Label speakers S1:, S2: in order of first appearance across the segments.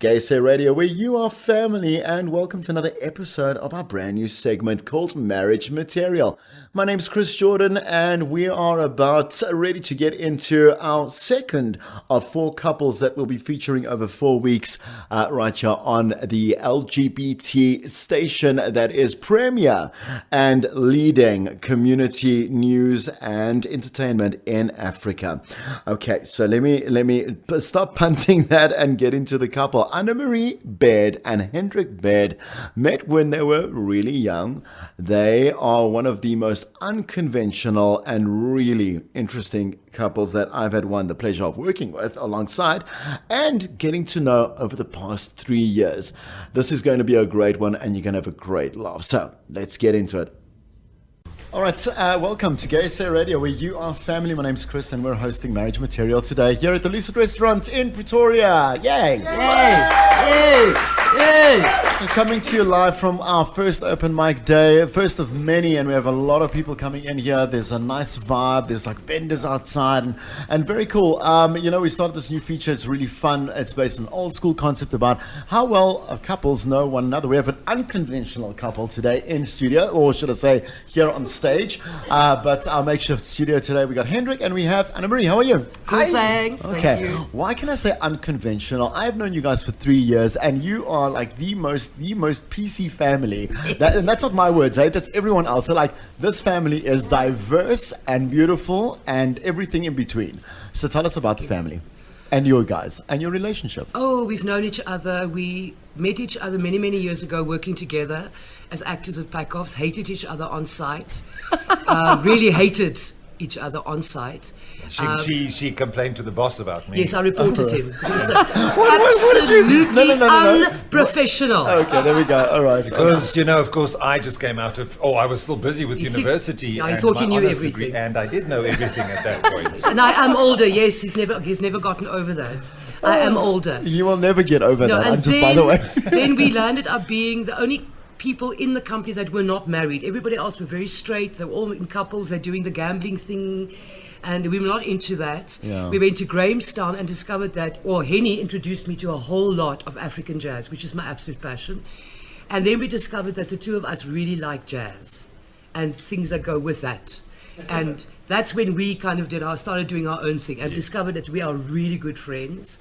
S1: GaySA Radio, where you are family, and welcome to another episode of our brand new segment called Marriage Material. My name's Chris Jordan, and we are about ready to get into our second of four couples that will be featuring over 4 weeks right here on the LGBT station that is premier and leading community news and entertainment in Africa. Okay, so let me stop punting that and get into the couple. Annemarie Baird and Hendrik Baird met when they were really young. They are one of the most unconventional and really interesting couples that I've had the pleasure of working with alongside and getting to know over the past 3 years. This is going to be a great one, and you're going to have a great laugh. So let's get into it. All right, welcome to GaySA Radio, where you are family. My name's Chris, and we're hosting Marriage Material today here at the Lucid Restaurant in Pretoria. Yay! Yay! Yay! Yay! So coming to you live from our first open mic day, first of many, and we have a lot of people coming in here. There's a nice vibe. There's like vendors outside, and very cool. We started this new feature. It's really fun. It's based on an old school concept about how well couples know one another. We have an unconventional couple today in studio, or should I say here on stage, but our makeshift studio today. We got Hendrik and we have Annemarie. How are you?
S2: Cool, thanks.
S1: Okay.
S2: Thank you.
S1: Why can I say unconventional? I've known you guys for 3 years, and you are like the most PC family. And that's not my words, eh? That's everyone else. So like, this family is diverse and beautiful and everything in between. So tell us about the family and your guys and your relationship.
S2: Oh, we've known each other. We met each other many, many years ago working together as actors at Packoffs, hated each other on site, really hated each other on site.
S3: She complained to the boss about me.
S2: Yes, I reported him. He was absolutely unprofessional.
S1: Okay, there we go. All right.
S3: Because, of course, I just came out of, I was still busy with university.
S2: I thought he knew everything.
S3: Degree, and I did know everything at that point.
S2: And I am older, yes, he's never gotten over that. I am older.
S1: You will never get over that,
S2: and
S1: just by the way.
S2: Then we landed up being the only people in the company that were not married. Everybody else were very straight. They were all in couples. They're doing the gambling thing. And we were not into that. Yeah. We went to Grahamstown and discovered that, Henny introduced me to a whole lot of African jazz, which is my absolute passion. And then we discovered that the two of us really like jazz and things that go with that. And that's when we kind of started doing our own thing and discovered that we are really good friends.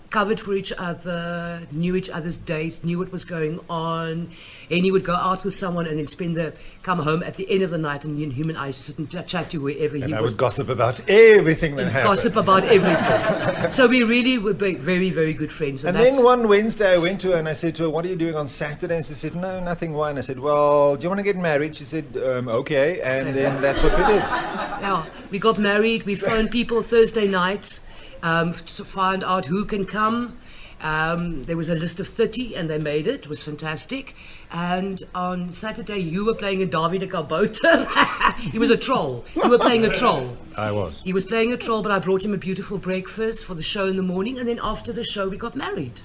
S2: Covered for each other, knew each other's dates, knew what was going on. And he would go out with someone and then come home at the end of the night, and him and I used to sit and chat to wherever he was.
S3: And I would gossip about everything that happened.
S2: Gossip about everything. So we really were very, very good friends.
S3: And then one Wednesday I went to her and I said to her, "What are you doing on Saturday?" And she said, "No, nothing. Why?" And I said, "Well, do you want to get married?" She said, "Okay." And then that's what we did.
S2: Yeah, we got married. We phoned people Thursday nights to find out who can come. There was a list of 30 and they made it. It was fantastic. And on Saturday you were playing a Davide Gabota. He was a troll. You were playing a troll.
S3: I was.
S2: He was playing a troll, but I brought him a beautiful breakfast for the show in the morning, and then after the show we got married.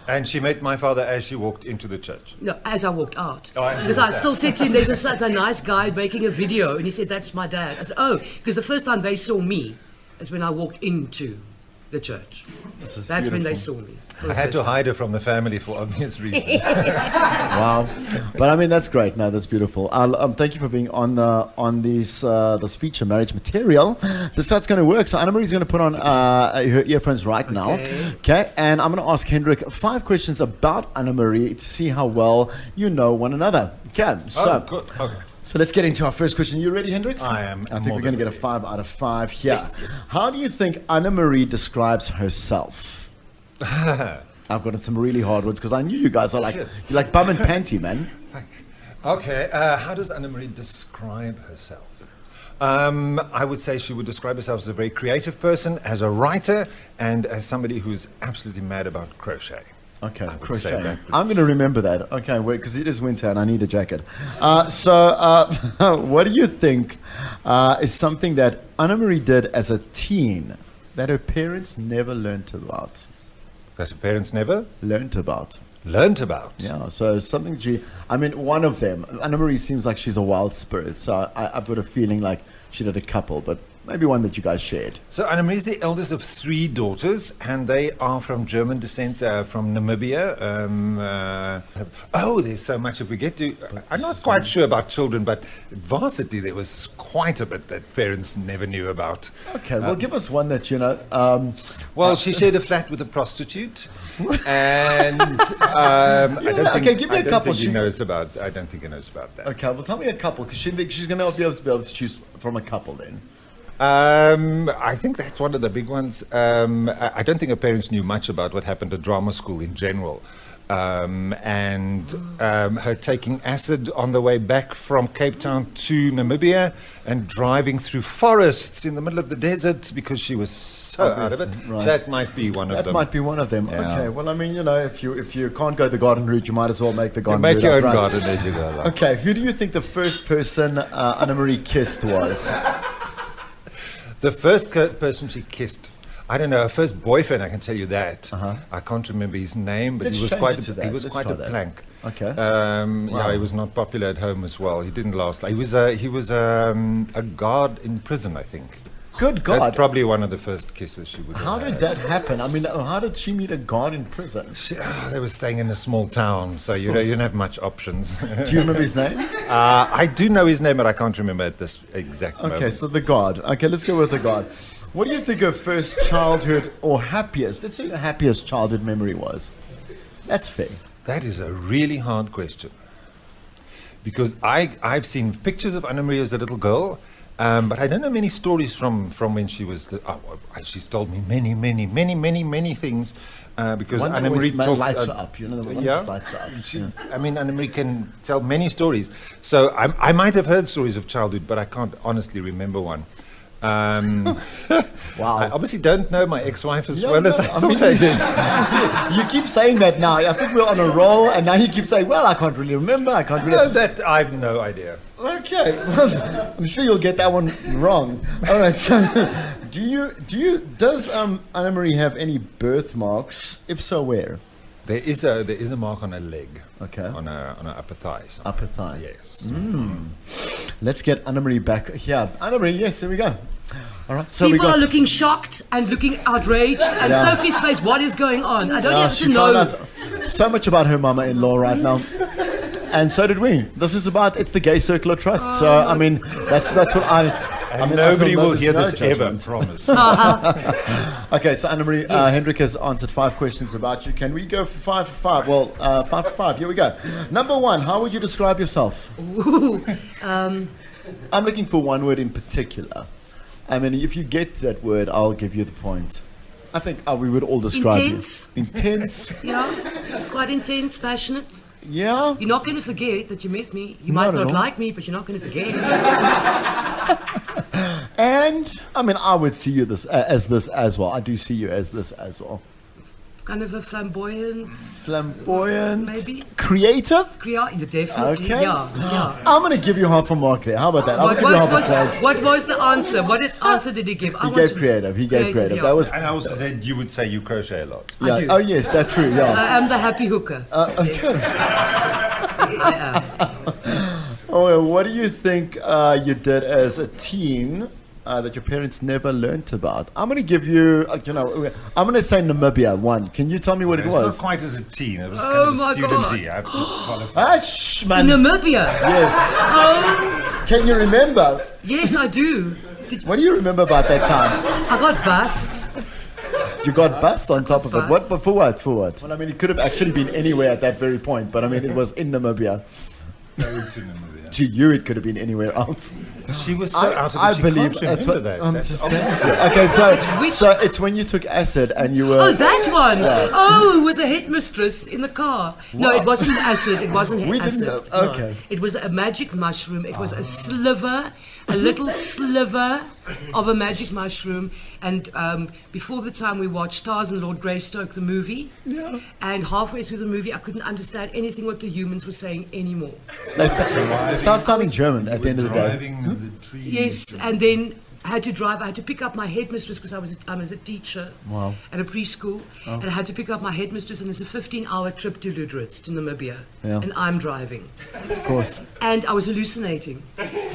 S3: And she met my father as she walked into the church.
S2: No, as I walked out.
S3: Because
S2: I still said to him, there's a nice guy making a video, and he said, "That's my dad." I said, because the first time they saw me is when I walked into the church. That's beautiful. When they saw me.
S3: I had to hide her from the family for obvious reasons.
S1: Wow, but I mean that's great. No, that's beautiful. Thank you for being on this feature, Marriage Material. This is how it's going to work. So Annemarie's going to put on her earphones right now. Okay, and I'm going to ask Hendrik 5 questions about Annemarie to see how well you know one another. Okay, so
S3: good. Okay.
S1: So let's get into our first question. You ready, Hendrik?
S3: I am.
S1: I think we're going to get a 5 out of 5 here.
S2: Yes.
S1: How do you think Annemarie describes herself? I've gotten some really hard ones because I knew you guys are you're like bum and panty, man.
S3: Okay, how does Annemarie describe herself? I would say she would describe herself as a very creative person, as a writer, and as somebody who's absolutely mad about crochet.
S1: Okay, crochet. I'm going to remember that. Okay, because it is winter and I need a jacket. So what do you think is something that Annemarie did as a teen that her parents never learnt about?
S3: That her parents never?
S1: Learnt about. Yeah, so something one of them. Annemarie seems like she's a wild spirit, so I've got a feeling like she did a couple, but maybe one that you guys shared.
S3: So Annemarie is the eldest of 3 daughters, and they are from German descent, from Namibia. There's so much. If we get to, I'm not quite sure about children, but at varsity there was quite a bit that parents never knew about.
S1: Okay, well, give us one that you know.
S3: She shared a flat with a prostitute, and I don't think,
S1: give me a couple.
S3: I don't think he knows about that.
S1: Okay, well, tell me a couple, because she's going to be able to choose from a couple then.
S3: I think that's one of the big ones. I don't think her parents knew much about what happened at drama school in general. Her taking acid on the way back from Cape Town to Namibia and driving through forests in the middle of the desert because she was so out of it.
S1: Right.
S3: That might be one of them.
S1: That might be one of them.
S3: Yeah.
S1: Okay, well, I mean, you know, if you can't go the garden route, you might as well make the garden
S3: Make
S1: route.
S3: your own
S1: right?
S3: garden as you go along.
S1: Okay, who do you think the first person Annemarie kissed was?
S3: The first person she kissed, I don't know, her first boyfriend, I can tell you that. I can't remember his name, but
S1: Let's
S3: he was
S1: change
S3: quite
S1: it to
S3: a,
S1: that.
S3: he was
S1: Let's
S3: quite
S1: try
S3: a
S1: that.
S3: plank.
S1: Okay.
S3: Yeah, he was not popular at home as well. He didn't last. He was a guard in prison, I think.
S1: Good God.
S3: That's probably one of the first kisses she would have
S1: How
S3: had.
S1: did that happen? I mean, how did she meet a guard in prison?
S3: They were staying in a small town, so you didn't have much options.
S1: Do you remember his name?
S3: I do know his name, but I can't remember at this exact moment.
S1: Okay, so the guard. Okay, let's go with the guard. What do you think her first childhood or happiest, let's say her happiest childhood memory was? That's fair.
S3: That is a really hard question. Because I've seen pictures of Annemarie as a little girl, but I don't know many stories from when she was. She's told me many things. Because
S1: One that
S3: Annemarie
S1: always
S3: talks.
S1: lights her up, you know, the one that just lights her up.
S3: I mean, Annemarie can tell many stories. So I might have heard stories of childhood, but I can't honestly remember one.
S1: Wow.
S3: I obviously don't know my ex-wife as well as I thought I did.
S1: You keep saying that now. I think we're on a roll, and now you keep saying, well, I can't really remember. I can't really...
S3: No, that I have no idea.
S1: Okay, well, I'm sure you'll get that one wrong. All right, so does Annemarie have any birthmarks? If so, where?
S3: There is a mark on her leg.
S1: Okay.
S3: On her upper thigh.
S1: Upper thigh.
S3: Yes.
S1: Let's get Annemarie back here. Annemarie, yes, here we go. All right, so
S2: People are looking shocked and looking outraged, and Sophie's face, what is going on? I don't have to know.
S1: So much about her mama-in-law right now. And so did we. It's the Gay Circular Trust. So, I mean, that's what
S3: nobody will hear this ever, promise.
S1: Okay, so Annemarie,
S2: Yes.
S1: Hendrik has answered 5 questions about you. Can we go for 5 for 5? Well, 5 for 5. Here we go. Number 1, how would you describe yourself? I'm looking for one word in particular. I mean, if you get that word, I'll give you the point. I think we would all describe
S2: Intense.
S1: you. Intense.
S2: Yeah, quite intense, passionate.
S1: Yeah.
S2: You're not going to forget that you met me. You
S1: Not
S2: might
S1: at
S2: not
S1: all.
S2: like me, but you're not going to forget.
S1: And I mean, I would see you as this as well. I do see you as this as well.
S2: Kind of a flamboyant.
S1: Flamboyant.
S2: Maybe.
S1: Creative.
S2: Definitely.
S1: Okay.
S2: Yeah.
S1: I'm going to give you half a mark there. How about that? I'll give you half a point.
S2: What was the answer? What answer did he give?
S1: He gave creative.
S2: Yeah.
S1: That was.
S3: And I also said you would say you crochet a lot.
S1: Yeah.
S2: I do.
S1: Oh yes, that's true. Yeah.
S2: I am the happy hooker. Yes. I am.
S1: Oh, what do you think you did as a teen that your parents never learnt about? I'm going to give you, I'm going to say Namibia, 1. Can you tell me what it
S3: It's
S1: was?
S3: not quite as a teen. It was
S2: Oh
S3: kind
S2: my
S3: of student-y. I have to qualify.
S1: Shh,
S2: In
S1: man.
S2: Namibia.
S1: Yes.
S2: Oh,
S1: Can you remember?
S2: yes, I do.
S1: What do you remember about that time?
S2: I got bussed.
S1: You got bussed on top of it.
S2: Bussed.
S1: What? For what? For what? Well, I mean, it could have actually been anywhere at that very point, but I mean, it was in Namibia. To you, it could have been anywhere else.
S3: She was so out of it.
S1: I
S3: she
S1: believe
S3: can't
S1: that's
S3: remember
S1: what
S3: that.
S1: I'm
S3: That's
S1: just
S3: obvious.
S1: saying. Okay,
S2: Which-
S1: so it's when you took acid and you were.
S2: Oh, that one. Oh, with the headmistress in the car. No, it wasn't acid. It wasn't
S1: We didn't
S2: acid.
S1: know.
S2: No.
S1: Okay.
S2: It was a magic mushroom. It was a little sliver of a magic mushroom. And before the time we watched Tarzan, Lord Greystoke, the movie.
S1: Yeah.
S2: And halfway through the movie, I couldn't understand anything what the humans were saying anymore.
S1: They start sounding German at the end of the day.
S3: Driving the tree.
S2: Yes, and then I had to pick up my headmistress because I was a teacher
S1: Wow.
S2: at a preschool, and I had to pick up my headmistress, and it's a 15-hour trip to Ludritz, to Namibia,
S1: Yeah.
S2: and I'm driving,
S1: Of course.
S2: and I was hallucinating,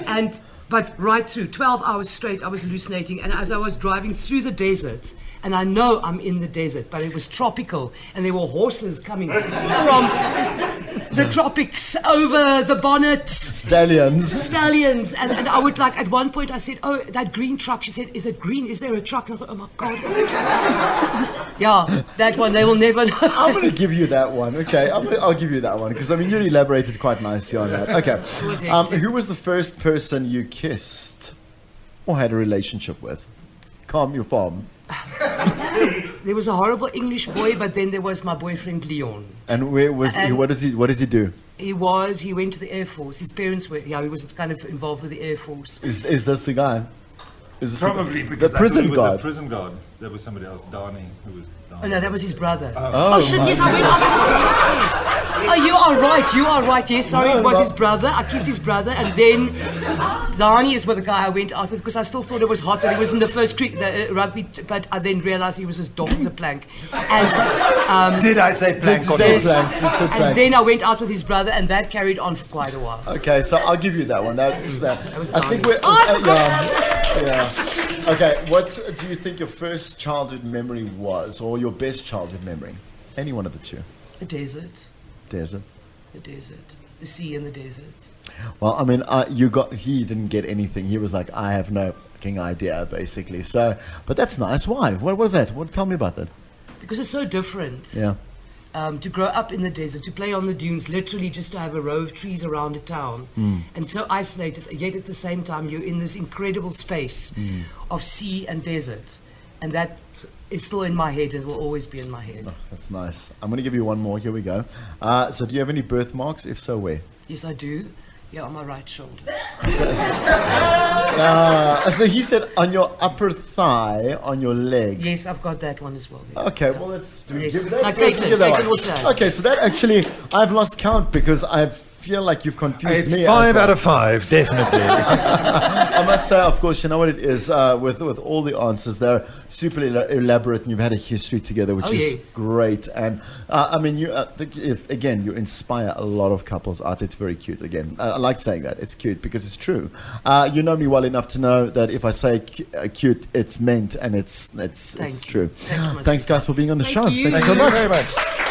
S2: and But right through, 12 hours straight, I was hallucinating. And as I was driving through the desert, and I know I'm in the desert, but it was tropical, and there were horses coming from the tropics over the bonnet. Stallions. And I would like, at one point I said, oh, that green truck. She said, is it green? Is there a truck? And I thought, oh my God. Yeah, that one, they will never know.
S1: I'm going to give you that one. Okay, I'll give you that one. Because, I mean, you elaborated quite nicely on that. Okay. Who was the first person you kissed or had a relationship with? Calm your farm.
S2: There was a horrible English boy, but then there was my boyfriend Leon.
S1: And where was he? What does he do?
S2: He went to the Air Force. His parents were, he was kind of involved with the Air Force.
S1: Is this the guy?
S3: Probably because
S1: the prison
S3: he was
S1: guard.
S3: a prison guard. There was somebody else, Donnie, who was.
S2: Oh no, that was his brother.
S1: Oh
S2: shit! Yes, I went up. Oh, you are right. Yes, sorry, it was his brother. I kissed his brother, and then Donnie is the guy I went out with because I still thought it was hot that he was in the first rugby, but I then realised he was as doff as a plank. And
S3: did I say plank?
S2: Yes. And then I went out with his brother, and that carried on for quite a while.
S1: Okay, so I'll give you that one. That
S2: was
S1: I think we're. Yeah. Okay, what do you think your first childhood memory was, or your best childhood memory? Any one of the two.
S2: The desert.
S1: Desert.
S2: The desert. The sea and the desert.
S1: Well, I mean, he didn't get anything. He was like, I have no fucking idea, basically. So, but that's nice. Why? What was that? Tell me about that.
S2: Because it's so different.
S1: Yeah.
S2: To grow up in the desert, to play on the dunes, literally just to have a row of trees around a town, and so isolated, yet at the same time you're in this incredible space of sea and desert, and that is still in my head and will always be in my head.
S1: Oh, that's nice. I'm going to give you one more. Here we go. So do you have any birthmarks? If so, where?
S2: Yes, I do. Yeah, on my right shoulder.
S1: So he said on your upper thigh, on your leg.
S2: Yes, I've got that one as well. Yeah.
S1: Okay, well let's do
S2: yes.
S1: give that.
S2: I take it also.
S1: Okay, so that actually, I've lost count because I feel like you've confused me.
S3: It's 5 out of 5, definitely.
S1: I must say, of course, you know what it is with all the answers. They're super elaborate, and you've had a history together, which is great. And I mean, you you inspire a lot of couples out there. It's very cute. Again, I like saying that. It's cute because it's true. You know me well enough to know that if I say cute, it's meant, and it's true.
S2: Thanks,
S1: guys, for being on the show.
S2: Thank you
S1: so much.
S3: Very much.